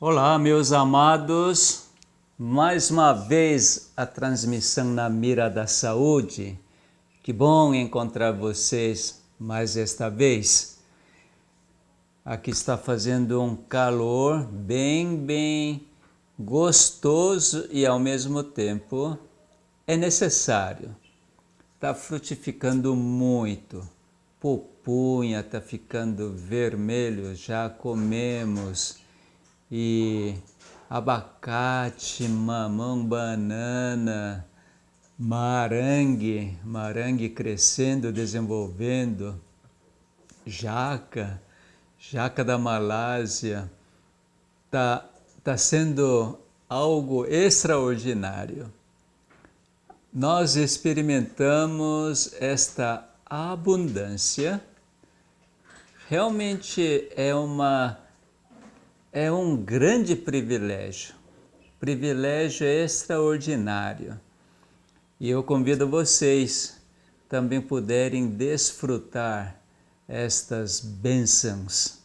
Olá, meus amados. Mais uma vez a transmissão na Mira da Saúde. Que bom encontrar vocês mais esta vez. Aqui está fazendo um calor bem gostoso e ao mesmo tempo é necessário. Está frutificando muito. Pupunha está ficando vermelho, já comemos. E abacate, mamão, banana, marangue crescendo, desenvolvendo, jaca da Malásia, tá sendo algo extraordinário. Nós experimentamos esta abundância, realmente é um grande privilégio extraordinário. E eu convido vocês também puderem desfrutar estas bênçãos.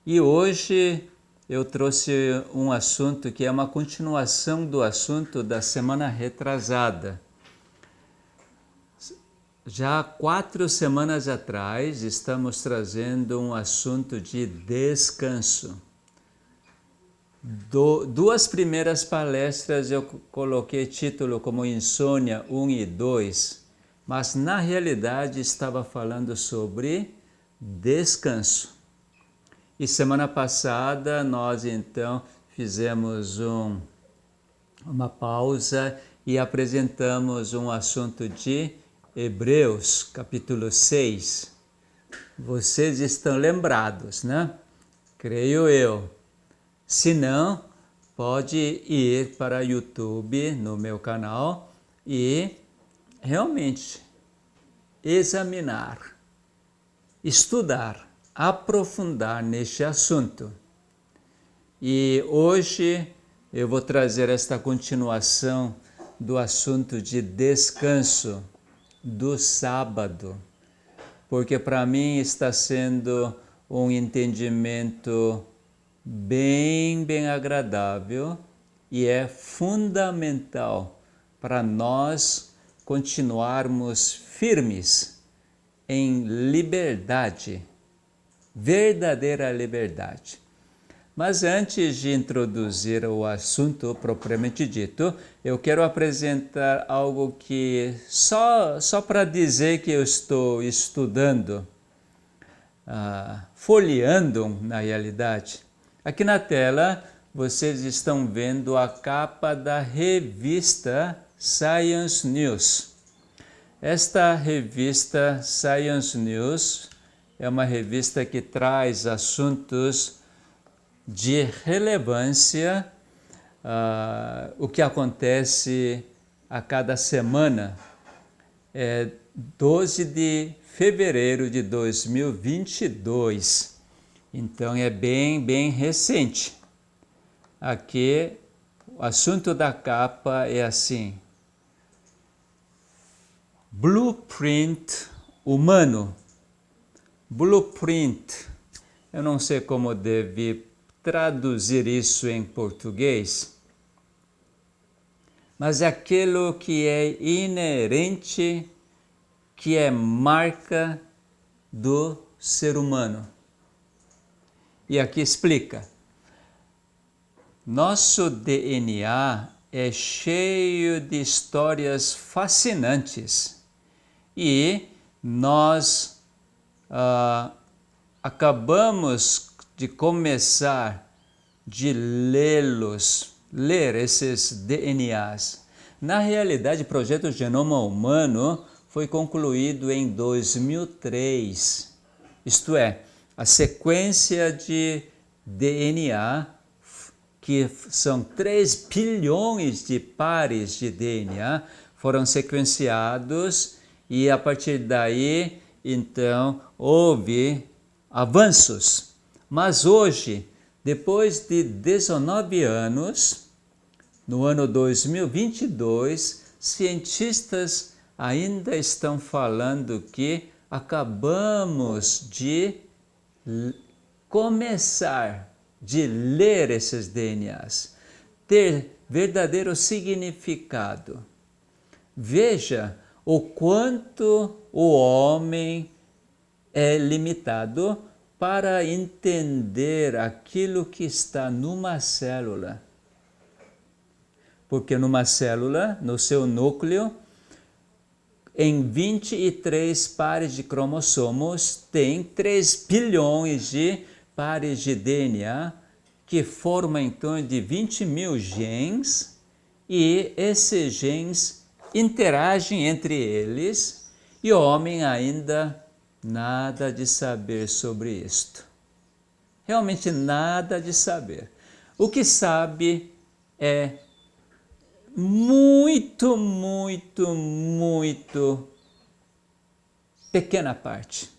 E hoje eu trouxe um assunto que é uma continuação do assunto da semana retrasada. Já há 4 semanas atrás, estamos trazendo um assunto de descanso. Duas primeiras palestras eu coloquei título como Insônia 1 e 2, mas na realidade estava falando sobre descanso. E semana passada nós então fizemos uma pausa e apresentamos um assunto de Hebreus, capítulo 6. Vocês estão lembrados, né? Creio eu. Se não, pode ir para o YouTube, no meu canal, e realmente examinar, estudar, aprofundar neste assunto. E hoje eu vou trazer esta continuação do assunto de descanso do sábado, porque para mim está sendo um entendimento bem agradável e é fundamental para nós continuarmos firmes em liberdade, verdadeira liberdade. Mas antes de introduzir o assunto propriamente dito, eu quero apresentar algo que só para dizer que eu estou estudando, folheando na realidade. Aqui na tela vocês estão vendo a capa da revista Science News. Esta revista Science News é uma revista que traz assuntos de relevância, o que acontece a cada semana. É 12 de fevereiro de 2022, então é bem recente. Aqui o assunto da capa é assim: Blueprint humano. Blueprint, eu não sei como deve traduzir isso em português, mas é aquilo que é inerente, que é marca do ser humano. E aqui explica. Nosso DNA é cheio de histórias fascinantes e nós acabamos de começar de ler esses DNAs. Na realidade, o projeto Genoma Humano foi concluído em 2003, isto é, a sequência de DNA, que são 3 bilhões de pares de DNA, foram sequenciados e a partir daí, então, houve avanços. Mas hoje, depois de 19 anos, no ano 2022, cientistas ainda estão falando que acabamos de começar de ler esses DNAs, ter verdadeiro significado. Veja o quanto o homem é limitado para entender aquilo que está numa célula. Porque numa célula, no seu núcleo, em 23 pares de cromossomos, tem 3 bilhões de pares de DNA, que formam em torno de 20 mil genes, e esses genes interagem entre eles, e o homem ainda nada de saber sobre isto. Realmente nada de saber. O que sabe é muito pequena parte,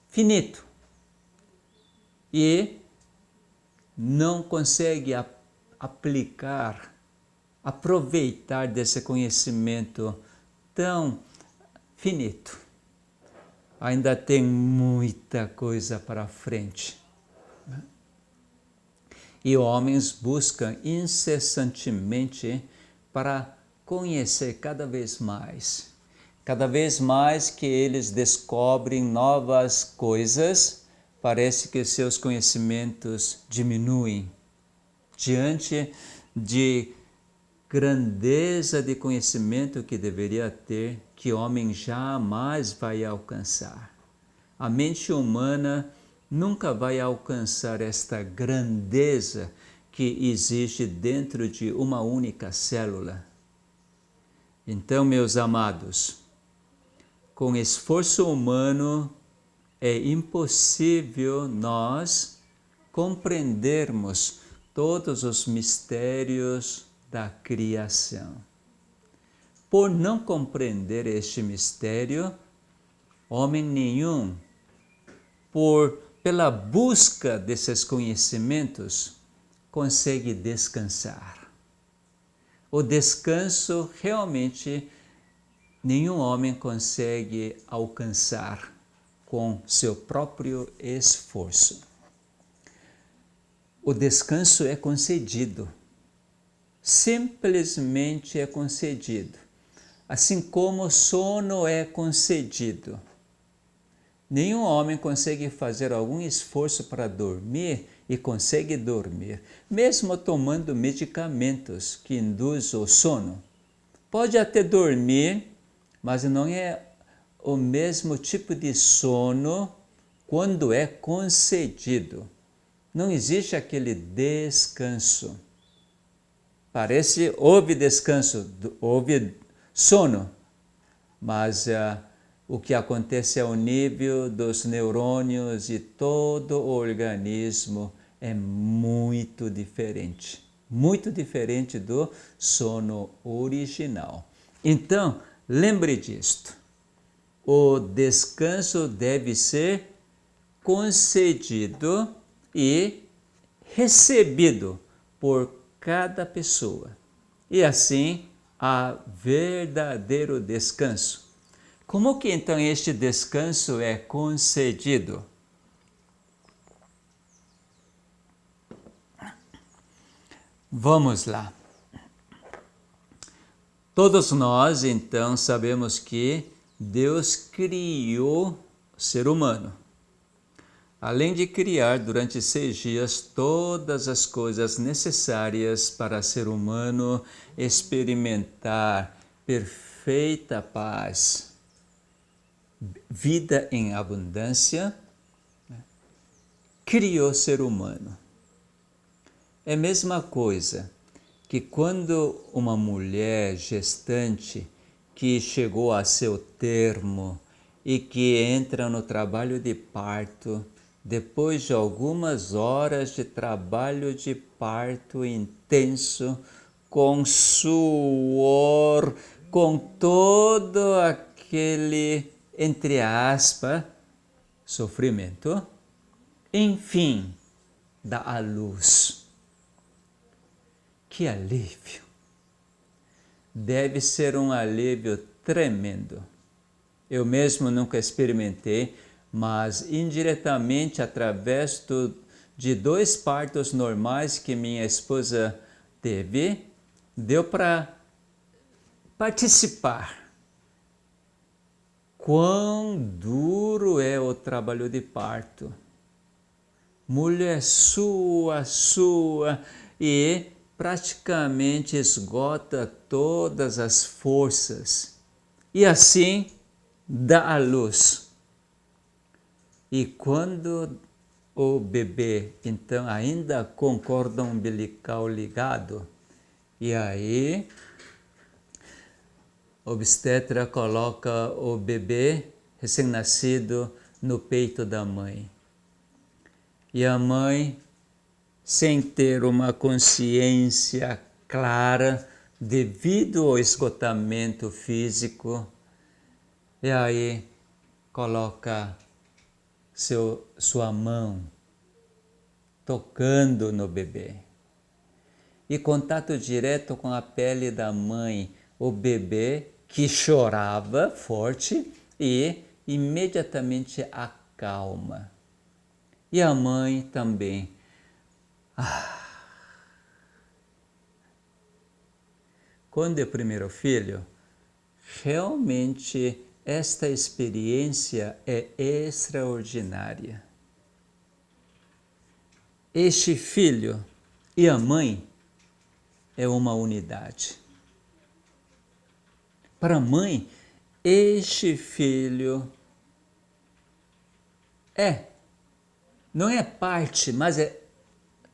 finito. E não consegue aplicar, aproveitar desse conhecimento tão finito. Ainda tem muita coisa para frente. E homens buscam incessantemente para conhecer cada vez mais. Cada vez mais que eles descobrem novas coisas, parece que seus conhecimentos diminuem diante de grandeza de conhecimento que deveria ter, que o homem jamais vai alcançar. A mente humana nunca vai alcançar esta grandeza que existe dentro de uma única célula. Então, meus amados, com esforço humano é impossível nós compreendermos todos os mistérios da criação. Por não compreender este mistério, homem nenhum, pela busca desses conhecimentos, consegue descansar. O descanso realmente nenhum homem consegue alcançar com seu próprio esforço. O descanso é concedido. Simplesmente é concedido. Assim como o sono é concedido. Nenhum homem consegue fazer algum esforço para dormir e consegue dormir, mesmo tomando medicamentos que induzem o sono. Pode até dormir, mas não é o mesmo tipo de sono quando é concedido. Não existe aquele descanso. Houve descanso, houve sono, mas o que acontece ao nível dos neurônios e todo o organismo é muito diferente do sono original. Então, lembre disto, o descanso deve ser concedido e recebido por cada pessoa. E assim, há verdadeiro descanso. Como que então este descanso é concedido? Vamos lá. Todos nós então sabemos que Deus criou o ser humano. Além de criar durante 6 dias todas as coisas necessárias para ser humano experimentar perfeita paz, vida em abundância, criou o ser humano. É a mesma coisa que quando uma mulher gestante que chegou a seu termo e que entra no trabalho de parto, depois de algumas horas de trabalho de parto intenso, com suor, com todo aquele, entre aspas, sofrimento, enfim, dá à luz. Que alívio! Deve ser um alívio tremendo. Eu mesmo nunca experimentei, mas indiretamente através de 2 partos normais que minha esposa teve, deu para participar. Quão duro é o trabalho de parto. Mulher sua, e praticamente esgota todas as forças. E assim dá à luz. E quando o bebê, então, ainda com cordão umbilical ligado, e aí o obstetra coloca o bebê recém-nascido no peito da mãe. E a mãe, sem ter uma consciência clara, devido ao esgotamento físico, e aí coloca sua mão tocando no bebê. E contato direto com a pele da mãe, o bebê que chorava forte e imediatamente acalma. E a mãe também. Quando é o primeiro filho, realmente esta experiência é extraordinária. Este filho e a mãe é uma unidade. Para a mãe, este filho não é parte, mas é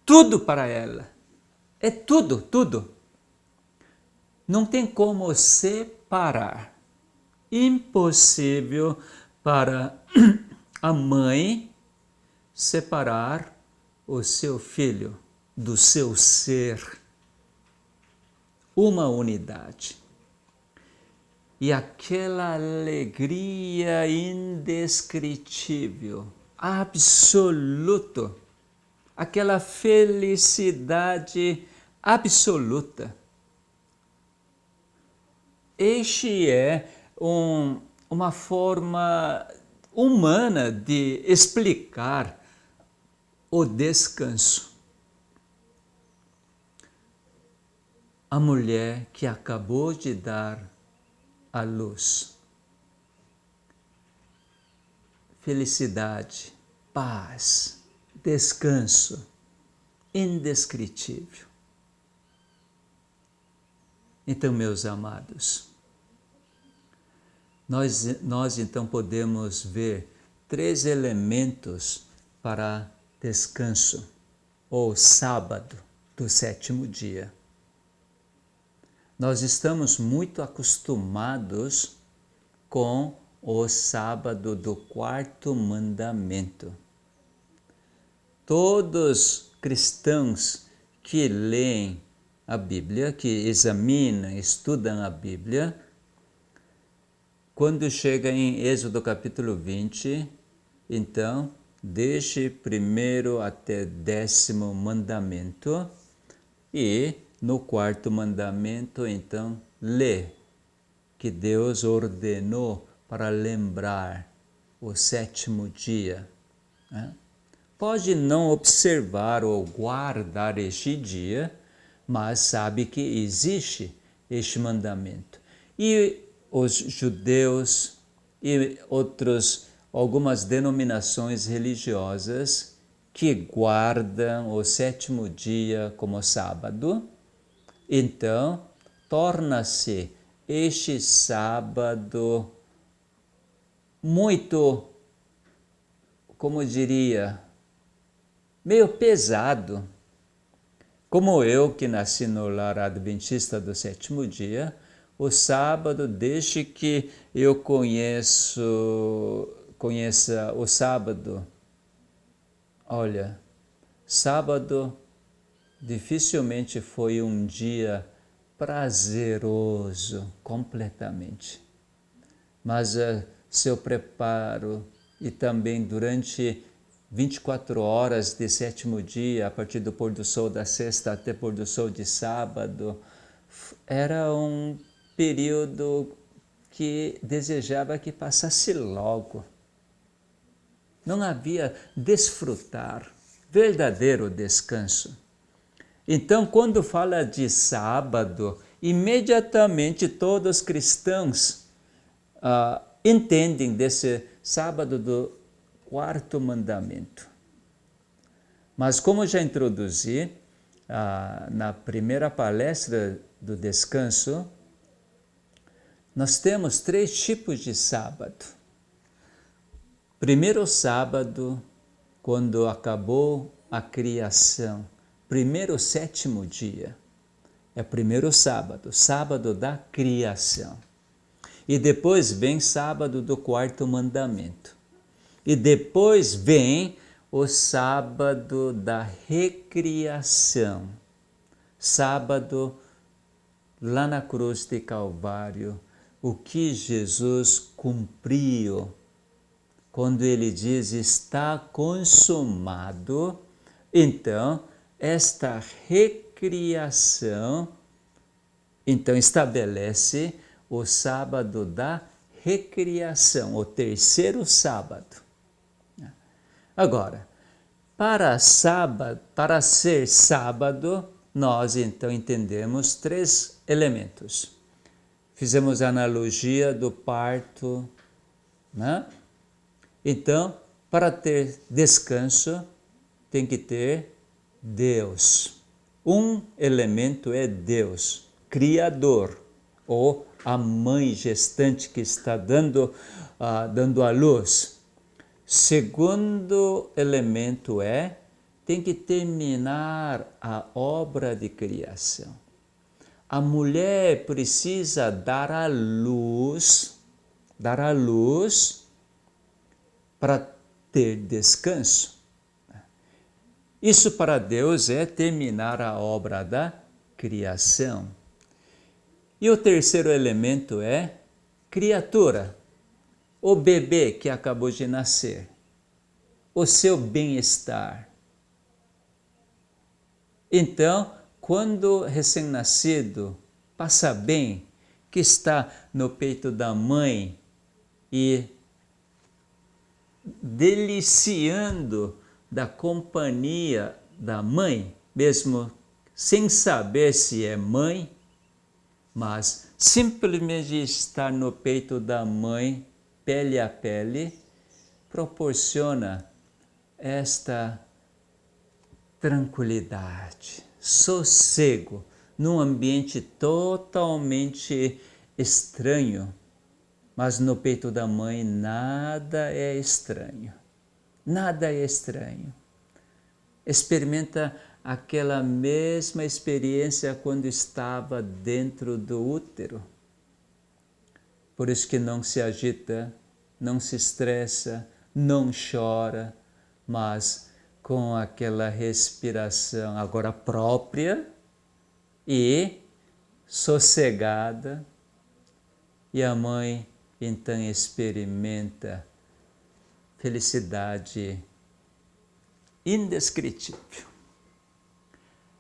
tudo para ela. É tudo, tudo. Não tem como separar. Impossível para a mãe separar o seu filho do seu ser. Uma unidade. E aquela alegria indescritível, absoluta, aquela felicidade absoluta. Este é uma forma humana de explicar o descanso. A mulher que acabou de dar à luz. Felicidade, paz, descanso, indescritível. Então, meus amados, nós então podemos ver 3 elementos para descanso, ou sábado do 7º dia. Nós estamos muito acostumados com o sábado do 4º mandamento. Todos cristãos que leem a Bíblia, que examinam, estudam a Bíblia, quando chega em Êxodo capítulo 20, então, desde 1º até 10º mandamento, e no 4º mandamento, então, lê que Deus ordenou para lembrar o 7º dia. Né? Pode não observar ou guardar este dia, mas sabe que existe este mandamento. E os judeus e algumas denominações religiosas que guardam o 7º dia como sábado, então torna-se este sábado muito, como diria, meio pesado. Como eu, que nasci no lar adventista do 7º dia, o sábado, desde que eu conheça o sábado, olha, sábado dificilmente foi um dia prazeroso completamente. Mas seu preparo e também durante 24 horas de 7º dia, a partir do pôr do sol da sexta até pôr do sol de sábado, era um período que desejava que passasse logo. Não havia desfrutar verdadeiro descanso. Então, quando fala de sábado, imediatamente todos os cristãos entendem desse sábado do quarto mandamento. Mas como já introduzi na primeira palestra do descanso, nós temos 3 tipos de sábado. Primeiro sábado, quando acabou a criação, primeiro 7º dia, é o primeiro sábado, sábado da criação. E depois vem sábado do quarto mandamento. E depois vem o sábado da recriação, sábado lá na cruz de Calvário, o que Jesus cumpriu, quando ele diz está consumado. Então, esta recriação, então estabelece o sábado da recriação, o terceiro sábado. Agora, para ser sábado, nós então entendemos 3 elementos. Fizemos a analogia do parto, né? Então, para ter descanso, tem que ter Deus. Um elemento é Deus, Criador, ou a mãe gestante que está dando à luz. Segundo elemento tem que terminar a obra de criação. A mulher precisa dar à luz para ter descanso. Isso para Deus é terminar a obra da criação. E o terceiro elemento é criatura, o bebê que acabou de nascer, o seu bem-estar. Então, quando recém-nascido passa bem, que está no peito da mãe e deliciando da companhia da mãe, mesmo sem saber se é mãe, mas simplesmente estar no peito da mãe, pele a pele, proporciona esta tranquilidade, sossego, num ambiente totalmente estranho. Mas no peito da mãe nada é estranho. Nada é estranho. Experimenta aquela mesma experiência quando estava dentro do útero. Por isso que não se agita, não se estressa, não chora, mas com aquela respiração agora própria e sossegada. E a mãe então experimenta felicidade indescritível.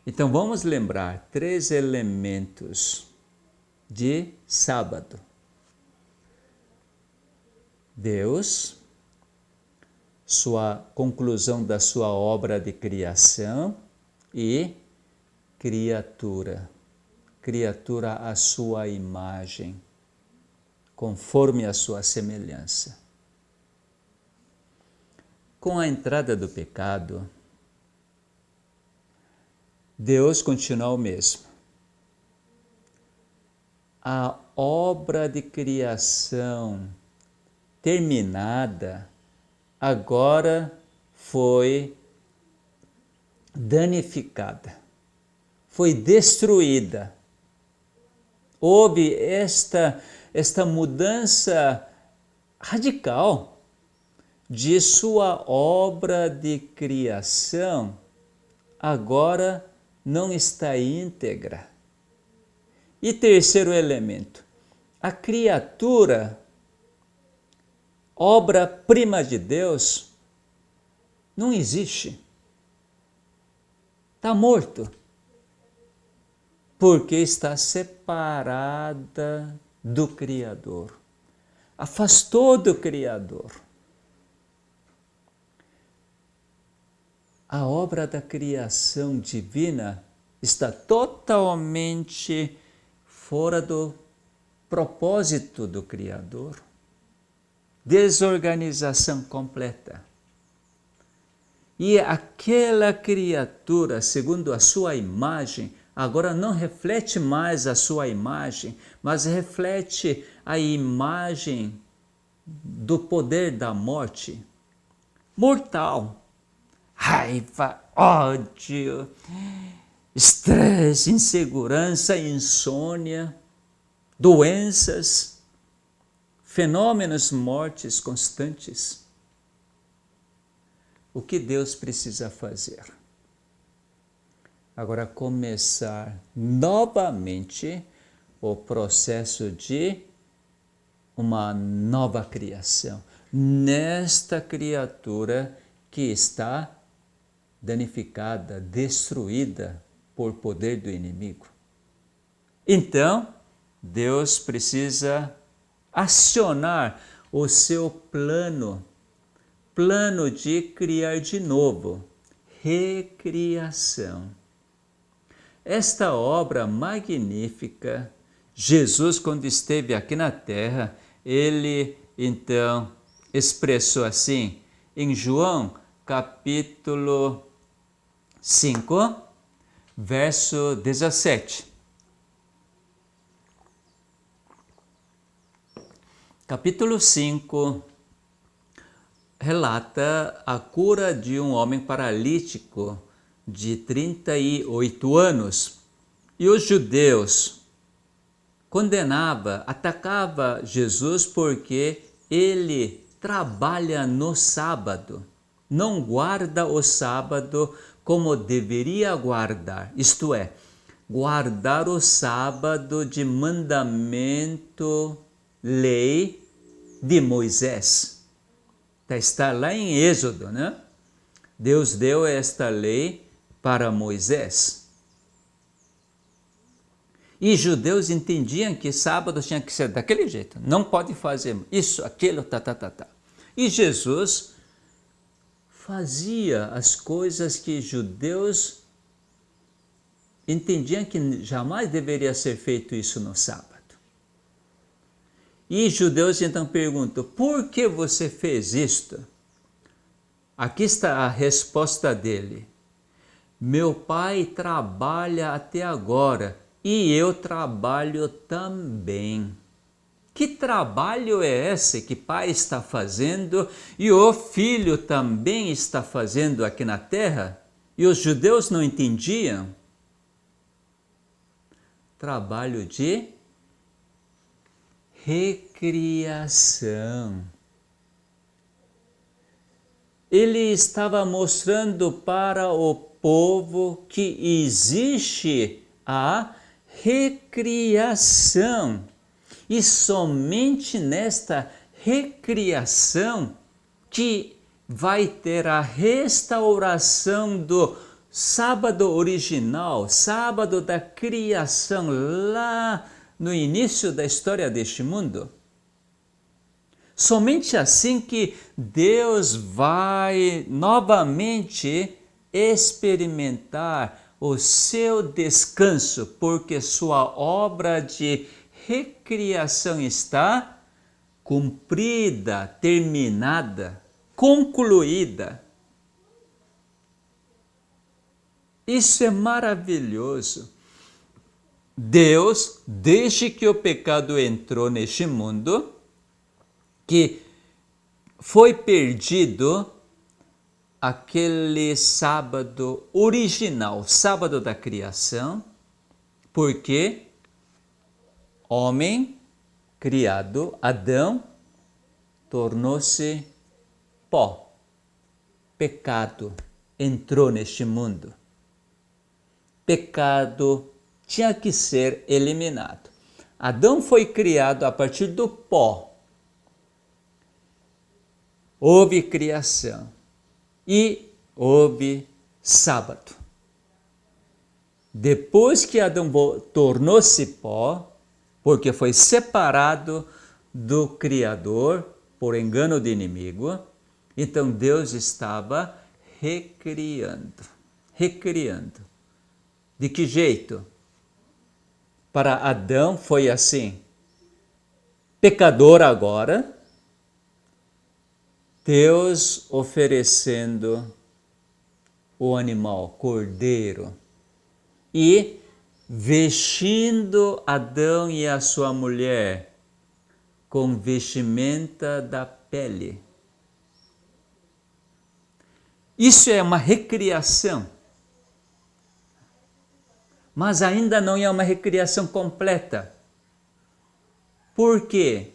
Então vamos lembrar 3 elementos de sábado. Deus, sua conclusão da sua obra de criação e criatura. Criatura à sua imagem, conforme a sua semelhança. Com a entrada do pecado, Deus continua o mesmo. A obra de criação terminada agora foi danificada, foi destruída. Houve esta mudança radical de sua obra de criação, agora não está íntegra. E terceiro elemento, a criatura, obra-prima de Deus, não existe. Está morto. Porque está separada do Criador. Afastou do Criador. a obra da criação divina está totalmente fora do propósito do Criador. Desorganização completa. E aquela criatura, segundo a sua imagem, agora não reflete mais a sua imagem, mas reflete a imagem do poder da morte mortal. Raiva, ódio, estresse, insegurança, insônia, doenças, fenômenos, mortes constantes. O que Deus precisa fazer? Agora começar novamente o processo de uma nova criação nesta criatura que está danificada, destruída por poder do inimigo. Então, Deus precisa acionar o seu plano de criar de novo, recriação. Esta obra magnífica, Jesus, quando esteve aqui na terra, ele então expressou assim, em João capítulo 5, verso 17. Capítulo 5 relata a cura de um homem paralítico de 38 anos. E os judeus atacavam Jesus porque ele trabalha no sábado, não guarda o sábado como deveria guardar, isto é, guardar o sábado de mandamento, lei de Moisés. Está lá em Êxodo, né? Deus deu esta lei para Moisés. E judeus entendiam que sábado tinha que ser daquele jeito, não pode fazer isso, aquilo, E Jesus fazia as coisas que judeus entendiam que jamais deveria ser feito isso no sábado. E judeus então perguntam, por que você fez isto? Aqui está a resposta dele. Meu pai trabalha até agora e eu trabalho também. Que trabalho é esse que o pai está fazendo e o filho também está fazendo aqui na terra? E os judeus não entendiam? Trabalho de recriação. Ele estava mostrando para o povo que existe a recriação. E somente nesta recriação que vai ter a restauração do sábado original, sábado da criação, lá no início da história deste mundo. Somente assim que Deus vai novamente experimentar o seu descanso, porque sua obra de recriação está cumprida, terminada, concluída. Isso é maravilhoso. Deus, desde que o pecado entrou neste mundo, que foi perdido aquele sábado original, sábado da criação, porque homem criado, Adão, tornou-se pó. Pecado entrou neste mundo. Pecado tinha que ser eliminado. Adão foi criado a partir do pó. Houve criação e houve sábado. Depois que Adão tornou-se pó, porque foi separado do Criador por engano do inimigo, então Deus estava recriando. Recriando. De que jeito? Para Adão foi assim. Pecador agora, Deus oferecendo o animal, cordeiro, e vestindo Adão e a sua mulher com vestimenta da pele. Isso é uma recriação, mas ainda não é uma recriação completa. Por quê?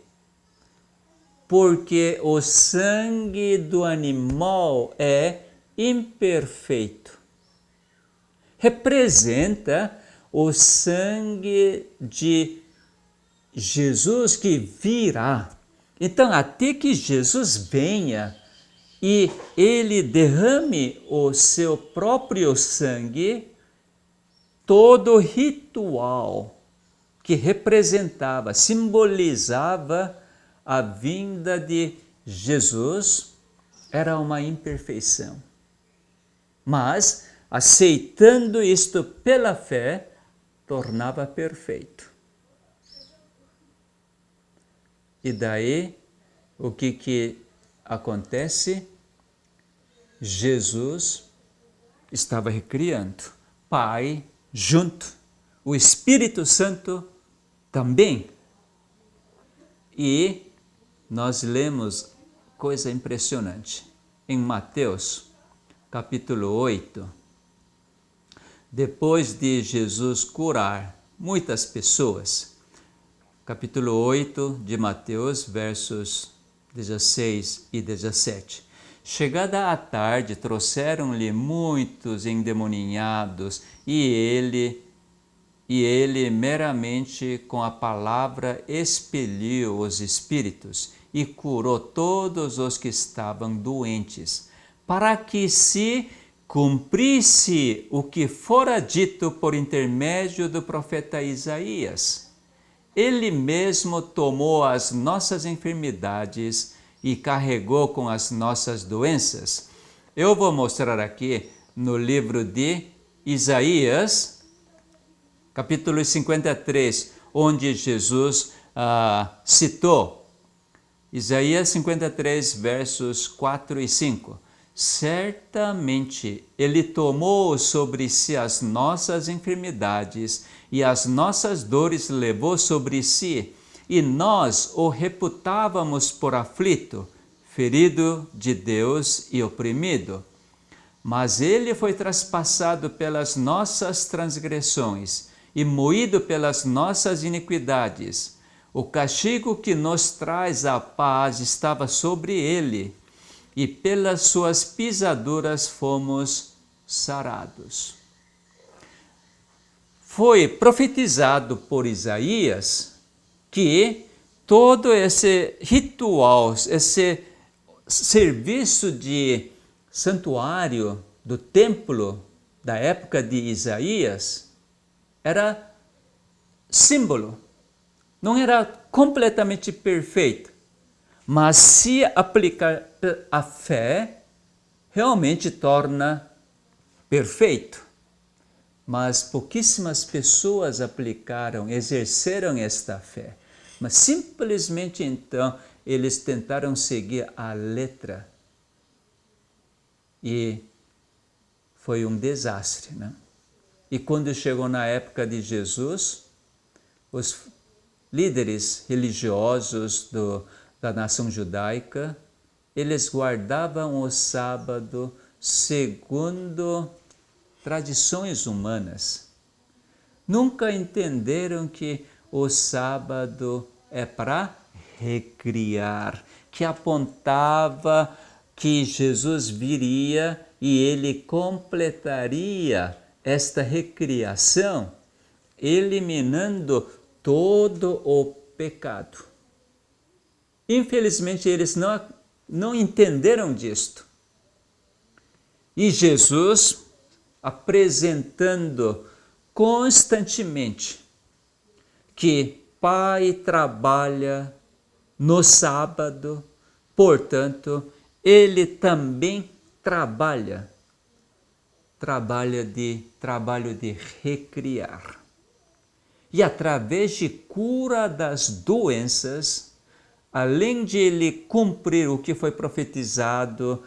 Porque o sangue do animal é imperfeito. Representa o sangue de Jesus que virá. Então, até que Jesus venha e ele derrame o seu próprio sangue, todo ritual que representava, simbolizava a vinda de Jesus, era uma imperfeição. Mas, aceitando isto pela fé, tornava perfeito. E daí, o que acontece? Jesus estava recriando. Pai junto, o Espírito Santo também. E nós lemos coisa impressionante. Em Mateus, capítulo 8, depois de Jesus curar muitas pessoas, capítulo 8 de Mateus, versos 16 e 17. Chegada a tarde, trouxeram-lhe muitos endemoninhados, e ele meramente com a palavra expeliu os espíritos e curou todos os que estavam doentes, para que se cumprisse o que fora dito por intermédio do profeta Isaías. Ele mesmo tomou as nossas enfermidades e carregou com as nossas doenças. Eu vou mostrar aqui no livro de Isaías, capítulo 53, onde Jesus citou. Isaías 53, versos 4 e 5. Certamente ele tomou sobre si as nossas enfermidades e as nossas dores levou sobre si, e nós o reputávamos por aflito, ferido de Deus e oprimido. Mas ele foi traspassado pelas nossas transgressões e moído pelas nossas iniquidades. O castigo que nos traz a paz estava sobre ele, e pelas suas pisaduras fomos sarados. Foi profetizado por Isaías que todo esse ritual, esse serviço de santuário do templo da época de Isaías era símbolo, não era completamente perfeito, mas se aplicar a fé, realmente torna perfeito. Mas pouquíssimas pessoas aplicaram, exerceram esta fé. Mas simplesmente então eles tentaram seguir a letra. E foi um desastre, né? E quando chegou na época de Jesus, os líderes religiosos da nação judaica, eles guardavam o sábado segundo tradições humanas. Nunca entenderam que o sábado é para recriar, que apontava que Jesus viria e ele completaria esta recriação, eliminando todo o pecado. Infelizmente, eles não entenderam disto. E Jesus, apresentando constantemente que Pai trabalha no sábado, portanto, ele também trabalha trabalho de recriar. E através de cura das doenças, além de ele cumprir o que foi profetizado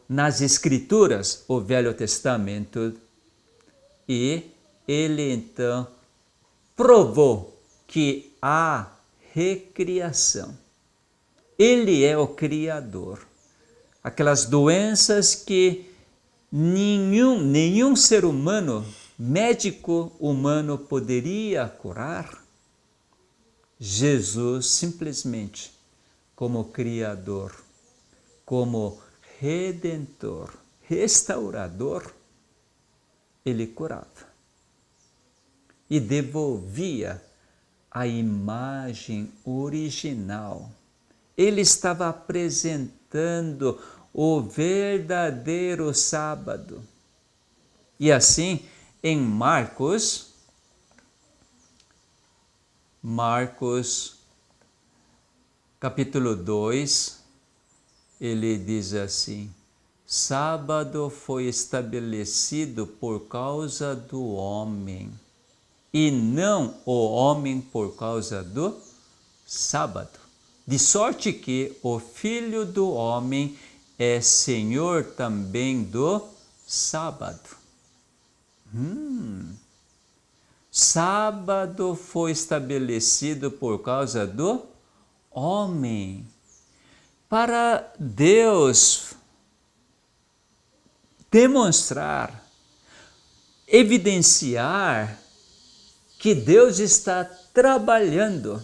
nas Escrituras, o Velho Testamento, e ele então provou que há recriação. Ele é o Criador. Aquelas doenças que nenhum ser humano, médico humano, poderia curar, Jesus simplesmente, como Criador, como Redentor, Restaurador, ele curava e devolvia a imagem original. Ele estava apresentando o verdadeiro sábado. E assim, em Marcos, capítulo 2, ele diz assim: sábado foi estabelecido por causa do homem, e não o homem por causa do sábado. De sorte que o Filho do Homem é Senhor também do sábado. Sábado foi estabelecido por causa do homem. Para Deus demonstrar, evidenciar que Deus está trabalhando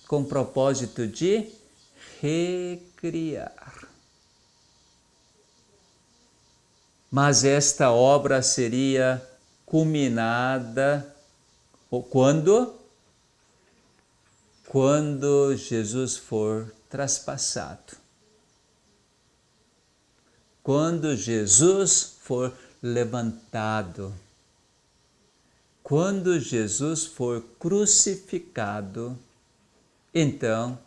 com o propósito de recriar. Mas esta obra seria culminada quando Jesus for traspassado. Quando Jesus for levantado. Quando Jesus for crucificado, então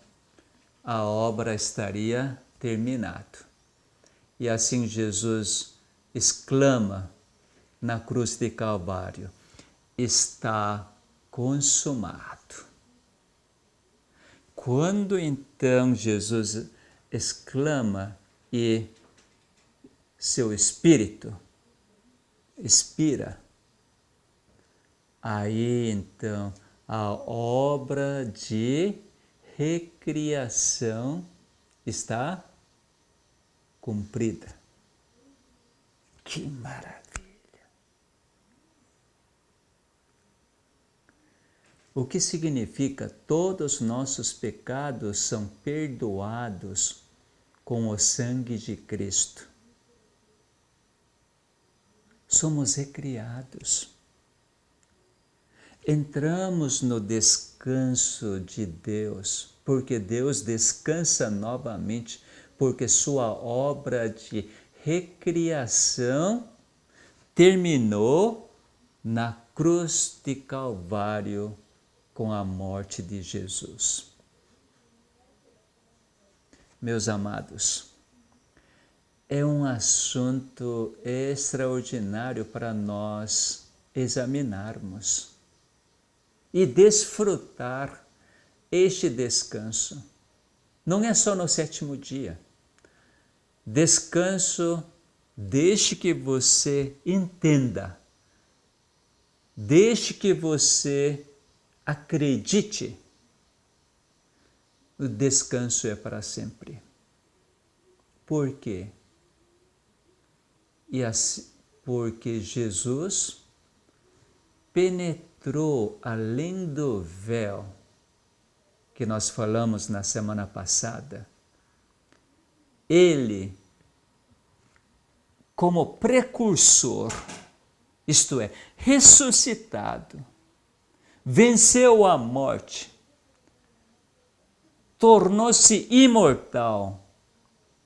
a obra estaria terminada. E assim Jesus exclama na cruz de Calvário: está consumado. Quando então Jesus exclama e seu espírito expira, aí então a obra de recriação está cumprida. Que maravilha! O que significa todos os nossos pecados são perdoados com o sangue de Cristo. Somos recriados. Entramos no descanso de Deus, porque Deus descansa novamente, porque sua obra de recriação terminou na cruz de Calvário com a morte de Jesus. Meus amados, é um assunto extraordinário para nós examinarmos e desfrutar este descanso. Não é só no sétimo dia. Descanso desde que você entenda, desde que você acredite, o descanso é para sempre. Por quê? Porque Jesus penetrou além do véu que nós falamos na semana passada. Ele, como precursor, isto é, ressuscitado, venceu a morte, tornou-se imortal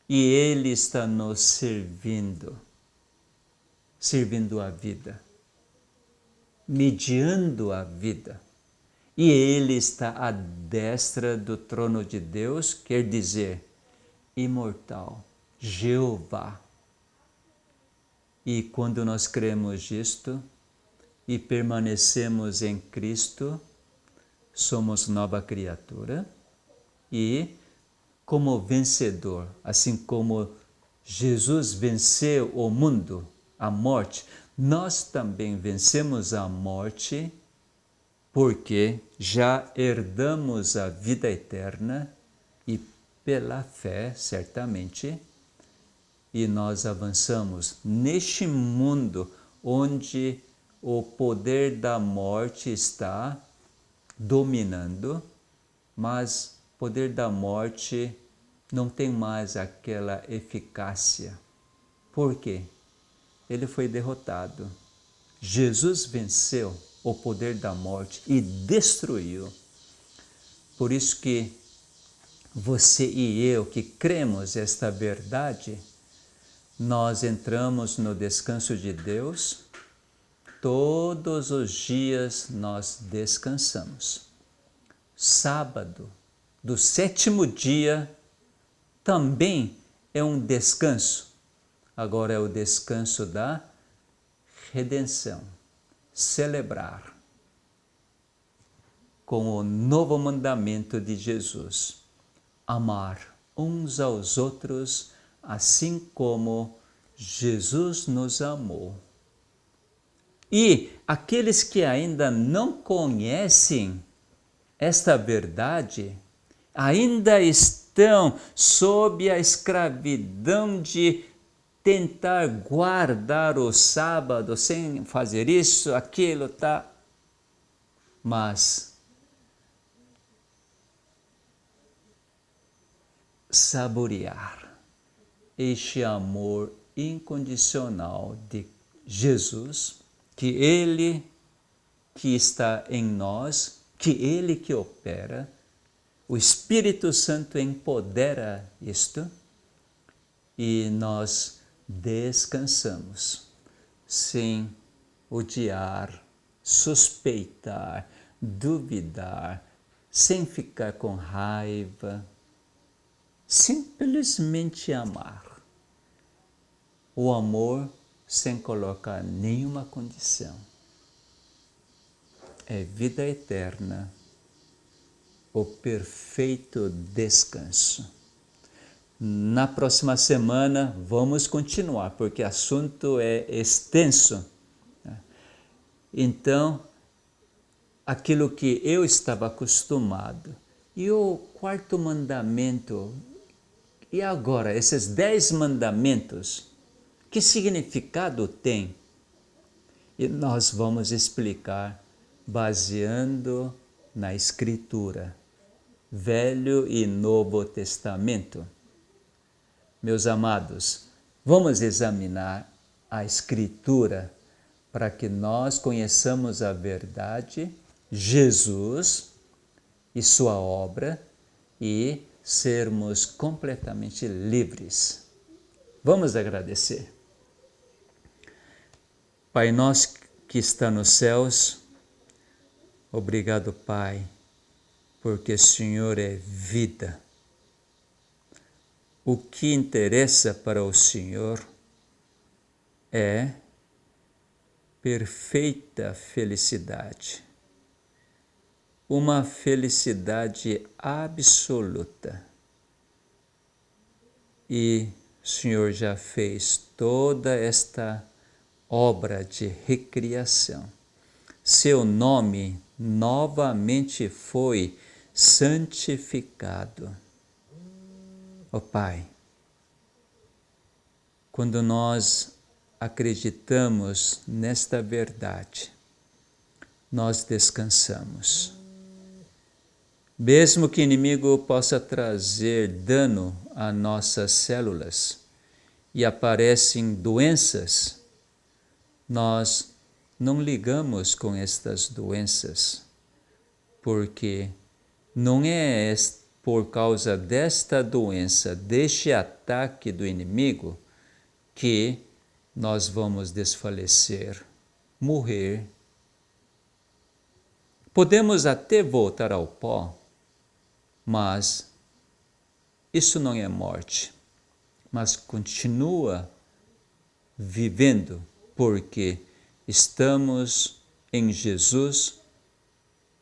e ele está nos servindo a vida, mediando a vida. E ele está à destra do trono de Deus, quer dizer, imortal, Jeová. E quando nós cremos isto e permanecemos em Cristo, somos nova criatura e, como vencedor, assim como Jesus venceu o mundo, a morte, nós também vencemos a morte porque já herdamos a vida eterna e pela fé, certamente, e nós avançamos neste mundo onde o poder da morte está dominando, mas o poder da morte não tem mais aquela eficácia. Por quê? Ele foi derrotado. Jesus venceu o poder da morte e destruiu. Por isso que você e eu que cremos esta verdade, nós entramos no descanso de Deus, todos os dias nós descansamos. Sábado, do 7º dia, também é um descanso. Agora é o descanso da redenção. Celebrar com o novo mandamento de Jesus. Amar uns aos outros, assim como Jesus nos amou. E aqueles que ainda não conhecem esta verdade, ainda estão sob a escravidão de tentar guardar o sábado sem fazer isso, aquilo, tá? Mas saborear este amor incondicional de Jesus, que Ele que está em nós, que Ele que opera, o Espírito Santo empodera isto e nós descansamos sem odiar, suspeitar, duvidar, sem ficar com raiva, simplesmente amar. O amor sem colocar nenhuma condição. É vida eterna, o perfeito descanso. Na próxima semana vamos continuar, porque o assunto é extenso. Então, aquilo que eu estava acostumado. E o 4º mandamento, e agora, esses 10 mandamentos, que significado tem? E nós vamos explicar baseando na Escritura, Velho e Novo Testamento. Meus amados, vamos examinar a Escritura para que nós conheçamos a verdade, Jesus e sua obra e sermos completamente livres. Vamos agradecer. Pai nosso que está nos céus, obrigado, Pai, porque o Senhor é vida. O que interessa para o Senhor é perfeita felicidade, uma felicidade absoluta. E o Senhor já fez toda esta obra de recriação. Seu nome novamente foi santificado. Ó Pai, quando nós acreditamos nesta verdade, nós descansamos. Mesmo que o inimigo possa trazer dano a nossas células e aparecem doenças, nós não ligamos com estas doenças, porque não é por causa desta doença, deste ataque do inimigo, que nós vamos desfalecer, morrer. Podemos até voltar ao pó, mas isso não é morte, mas continua vivendo, porque estamos em Jesus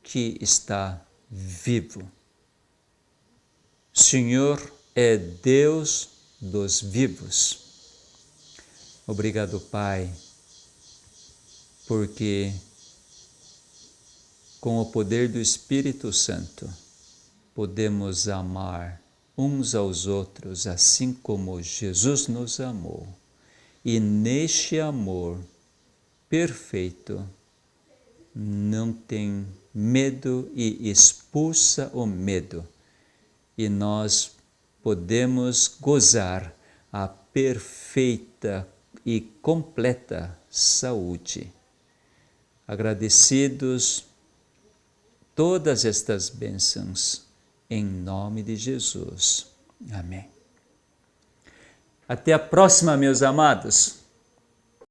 que está vivo. Senhor é Deus dos vivos. Obrigado, Pai, porque com o poder do Espírito Santo podemos amar uns aos outros assim como Jesus nos amou. E neste amor perfeito não tem medo e expulsa o medo. E nós podemos gozar a perfeita e completa saúde. Agradecidos todas estas bênçãos, em nome de Jesus. Amém. Até a próxima, meus amados.